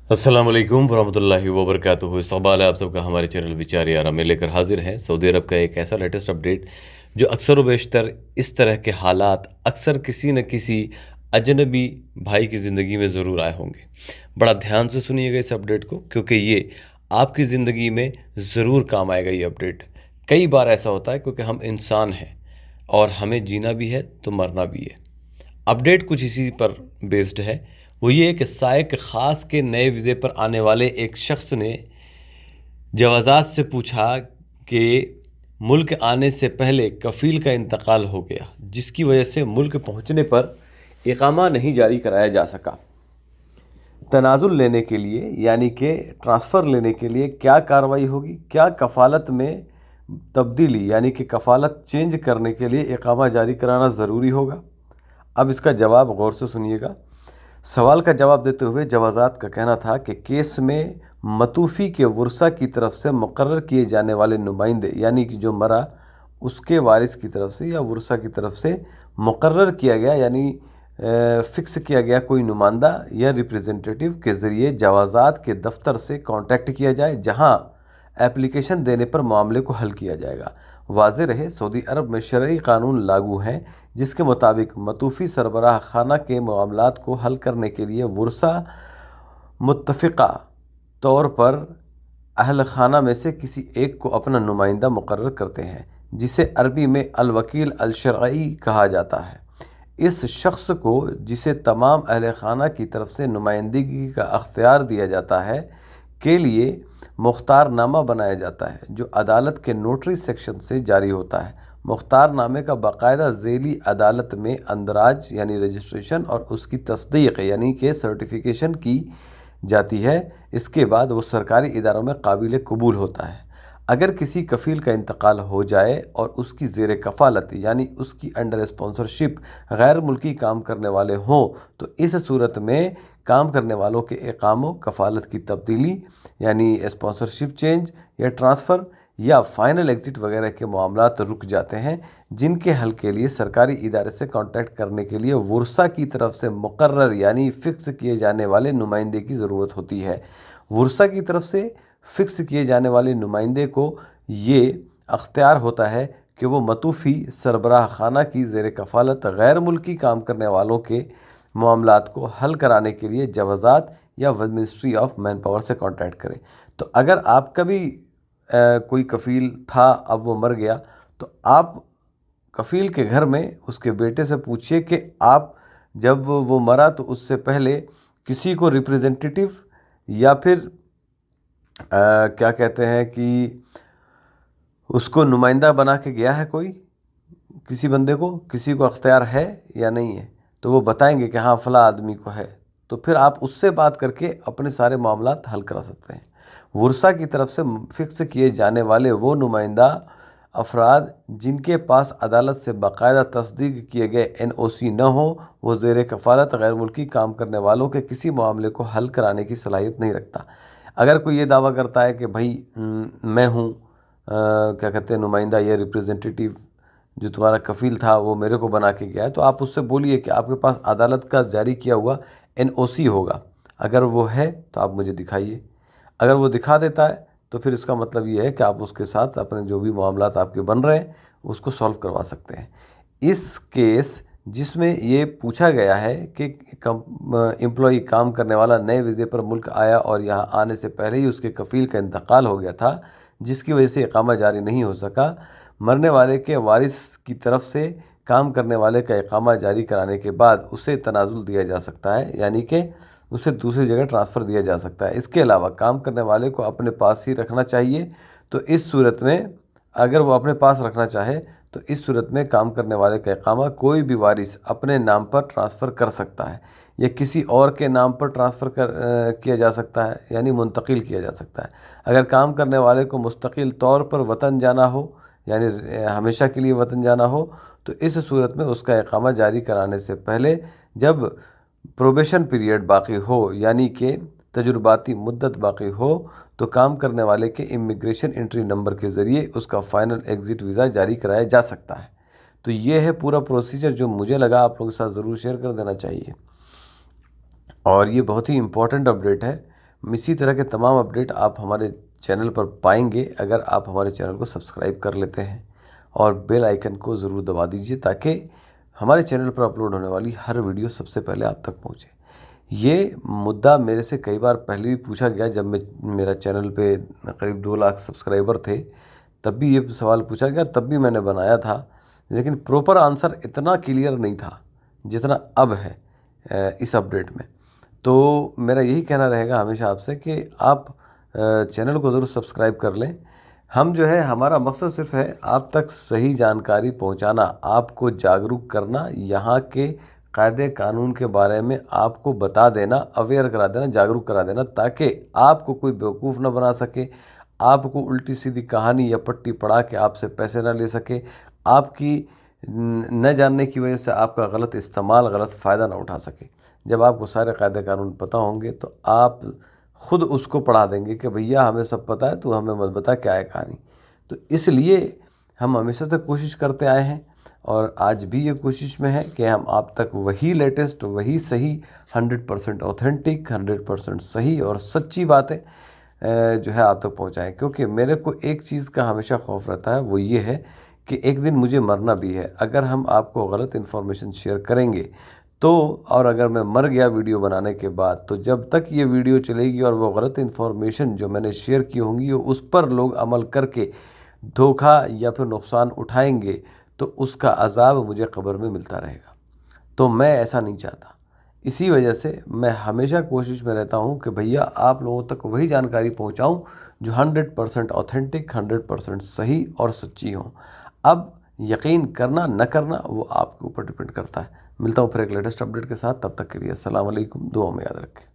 अस्सलाम वालेकुम वरहमतुल्लाहि वबरकातुहू। इस्तक़बाल है आप सबका हमारे चैनल विचार यारा में लेकर हाजिर हैं। सऊदी अरब का एक ऐसा लेटेस्ट अपडेट जो अक्सर व बेशतर इस तरह के हालात अक्सर किसी न किसी अजनबी भाई की ज़िंदगी में ज़रूर आए होंगे। बड़ा ध्यान से सुनिएगा इस अपडेट को, क्योंकि ये आपकी ज़िंदगी में ज़रूर काम आएगा ये अपडेट। कई बार ऐसा होता है क्योंकि हम इंसान हैं और हमें जीना भी है तो मरना भी है। अपडेट कुछ इसी पर बेस्ड है। वो ये है कि साइक ख़ास के नए वीज़े पर आने वाले एक शख्स ने जवाज़ात से पूछा कि मुल्क आने से पहले कफ़ील का इंतकाल हो गया, जिसकी वजह से मुल्क पहुंचने पर इकामा नहीं जारी कराया जा सका। तनाज़ुल लेने के लिए यानी कि ट्रांसफ़र लेने के लिए क्या कार्रवाई होगी? क्या कफ़ालत में तब्दीली यानी कि कफ़ालत चेंज करने के लिए इकामा जारी कराना ज़रूरी होगा? अब इसका जवाब गौर से सुनिएगा। सवाल का जवाब देते हुए जवाज़ात का कहना था कि केस में मतूफ़ी के वरसा की तरफ से मुकर्रर किए जाने वाले नुमाइंदे यानी कि जो मरा उसके वारिस की तरफ से या वरसा की तरफ से मुकर्रर किया गया यानी फ़िक्स किया गया कोई नुमाइंदा या रिप्रेजेंटेटिव के ज़रिए जवाज़ात के दफ्तर से कांटेक्ट किया जाए, जहां एप्लीकेशन देने पर मामले को हल किया जाएगा। वाज़ेह रहे, सऊदी अरब में शरई कानून लागू हैं जिसके मुताबिक मतूफ़ी सरबराह खाना के मामलात को हल करने के लिए वरसा मुत्तफ़िक़ा तौर पर अहल खाना में से किसी एक को अपना नुमाइंदा मुकर्रर करते हैं, जिसे अरबी में अल-वकील अल-शरई कहा जाता है। इस शख्स को, जिसे तमाम अहल खाना की तरफ से नुमाइंदगी का अख्तियार दिया जाता है, के लिए मुख्तारनामा बनाया जाता है जो अदालत के नोटरी सेक्शन से जारी होता है। मुख्तारनामे का बाकायदा ज़ेली अदालत में अंदराज यानी रजिस्ट्रेशन और उसकी तस्दीक यानी कि सर्टिफिकेशन की जाती है। इसके बाद वो सरकारी इदारों में काबिल कबूल होता है। अगर किसी कफ़ील का इंतकाल हो जाए और उसकी ज़ेर कफ़ालत यानी उसकी अंडर स्पॉन्सरशिप गैर मुल्की काम करने वाले हों, तो इस सूरत में काम करने वालों के इकामों, कफ़ालत की तब्दीली यानी स्पॉन्सरशिप चेंज या ट्रांसफ़र या फ़ाइनल एग्ज़िट वगैरह के मामलात रुक जाते हैं, जिनके हल के लिए सरकारी इदारे से कॉन्टैक्ट करने के लिए वरसा की तरफ से मुकर्रर यानी फ़िक्स किए जाने वाले नुमाइंदे की ज़रूरत होती है। वरसा की तरफ से फ़िक्स किए जाने वाले नुमाइंदे को ये अख्तियार होता है कि वो मतूफ़ी सरबराह खाना की ज़ेर कफ़ालत गैर मुल्की काम करने वालों के मामलात को हल कराने के लिए जवाज़ात या मिनिस्ट्री ऑफ मैन पावर से कॉन्टैक्ट करें। तो अगर आपका भी कोई कफ़ील था, अब वो मर गया, तो आप कफ़ील के घर में उसके बेटे से पूछिए कि आप जब वो मरा तो उससे पहले किसी को रिप्रेजेंटेटिव या फिर क्या कहते हैं कि उसको नुमाइंदा बना के गया है कोई, किसी बंदे को, किसी को अख्तियार है या नहीं है, तो वो बताएंगे कि हाँ फ़ला आदमी को है। तो फिर आप उससे बात करके अपने सारे मामलात हल करा सकते हैं। वरसा की तरफ से फ़िक्स किए जाने वाले वो नुमाइंदा अफराद जिनके पास अदालत से बाकायदा तस्दीक किए गए NOC न हो, वो ज़ेर कफ़ालत गैर मुल्की काम करने वालों के किसी मामले को हल कराने की सलाहियत नहीं रखता। अगर कोई ये दावा करता है कि भाई मैं हूँ क्या कहते हैं नुमाइंदा या रिप्रेजेंटेटिव, जो तुम्हारा कफ़ील था वो मेरे को बना के गया है, तो आप उससे बोलिए कि आपके पास अदालत का जारी किया हुआ NOC होगा। अगर वो है तो आप मुझे दिखाइए। अगर वो दिखा देता है तो फिर इसका मतलब ये है कि आप उसके साथ अपने जो भी मामलात आपके बन रहे हैं उसको सॉल्व करवा सकते हैं। इस केस जिसमें ये पूछा गया है कि एम्प्लॉई काम करने वाला नए वीज़े पर मुल्क आया और यहाँ आने से पहले ही उसके कफ़ील का इंतकाल हो गया था, जिसकी वजह से इकामा जारी नहीं हो सका। मरने वाले के वारिस की तरफ से काम करने वाले का इकामा जारी कराने के बाद उसे तनाज़ुल दिया जा सकता है, यानी कि उसे दूसरी जगह ट्रांसफ़र दिया जा सकता है। इसके अलावा काम करने वाले को अपने पास ही रखना चाहिए। तो इस सूरत में अगर वो अपने पास रखना चाहे तो इस सूरत में काम करने वाले का इकामा कोई भी वारिस अपने नाम पर ट्रांसफ़र कर सकता है या किसी और के नाम पर ट्रांसफ़र किया जा सकता है, यानी मुंतकिल किया जा सकता है। अगर काम करने वाले को मुस्तकिल तौर पर वतन जाना हो, यानी हमेशा के लिए वतन जाना हो, तो इस सूरत में उसका इकामा जारी कराने से पहले जब प्रोबेशन पीरियड बाकी हो, यानी कि तजुर्बाती मुद्दत बाकी हो, तो काम करने वाले के इमिग्रेशन एंट्री नंबर के ज़रिए उसका फ़ाइनल एग्ज़िट वीज़ा जारी कराया जा सकता है। तो ये है पूरा प्रोसीजर जो मुझे लगा आप लोगों के साथ ज़रूर शेयर कर देना चाहिए। और ये बहुत ही इम्पोर्टेंट अपडेट है। इसी तरह के तमाम अपडेट आप हमारे चैनल पर पाएंगे अगर आप हमारे चैनल को सब्सक्राइब कर लेते हैं और बेल आइकन को ज़रूर दबा दीजिए ताकि हमारे चैनल पर अपलोड होने वाली हर वीडियो सबसे पहले आप तक पहुंचे। ये मुद्दा मेरे से कई बार पहले भी पूछा गया, जब मेरा चैनल पे करीब 2 लाख सब्सक्राइबर थे तब भी ये सवाल पूछा गया, तब भी मैंने बनाया था, लेकिन प्रॉपर आंसर इतना क्लियर नहीं था जितना अब है इस अपडेट में। तो मेरा यही कहना रहेगा हमेशा आपसे कि आप चैनल को ज़रूर सब्सक्राइब कर लें। हम जो है, हमारा मकसद सिर्फ है आप तक सही जानकारी पहुंचाना, आपको जागरूक करना, यहाँ के कायदे कानून के बारे में आपको बता देना, अवेयर करा देना, जागरूक करा देना, ताकि आपको कोई बेवकूफ़ ना बना सके, आपको उल्टी सीधी कहानी या पट्टी पढ़ा के आपसे पैसे ना ले सके, आपकी न जानने की वजह से आपका गलत इस्तेमाल, गलत फ़ायदा ना उठा सके। जब आपको सारे कायदे कानून पता होंगे तो आप खुद उसको पढ़ा देंगे कि भैया हमें सब पता है, तू हमें मत बता क्या है कहानी। तो इसलिए हम हमेशा से कोशिश करते आए हैं और आज भी ये कोशिश में है कि हम आप तक वही लेटेस्ट, वही सही, 100% ऑथेंटिक, 100% सही और सच्ची बातें जो है आप तक पहुंचाएं। क्योंकि मेरे को एक चीज़ का हमेशा खौफ रहता है, वो ये है कि एक दिन मुझे मरना भी है। अगर हम आपको गलत इन्फॉर्मेशन शेयर करेंगे तो, और अगर मैं मर गया वीडियो बनाने के बाद, तो जब तक ये वीडियो चलेगी और वो गलत इन्फॉर्मेशन जो मैंने शेयर की होंगी उस पर लोग अमल करके धोखा या फिर नुकसान उठाएंगे तो उसका अज़ाब मुझे कब्र में मिलता रहेगा। तो मैं ऐसा नहीं चाहता। इसी वजह से मैं हमेशा कोशिश में रहता हूँ कि भैया आप लोगों तक वही जानकारी पहुँचाऊँ जो 100% ऑथेंटिक, 100% सही और सच्ची हो। अब यकीन करना न करना वो आपके ऊपर डिपेंड करता है। मिलता हूँ फिर एक लेटेस्ट अपडेट के साथ, तब तक के लिए अस्सलाम वालेकुम, दुआ में याद रखें।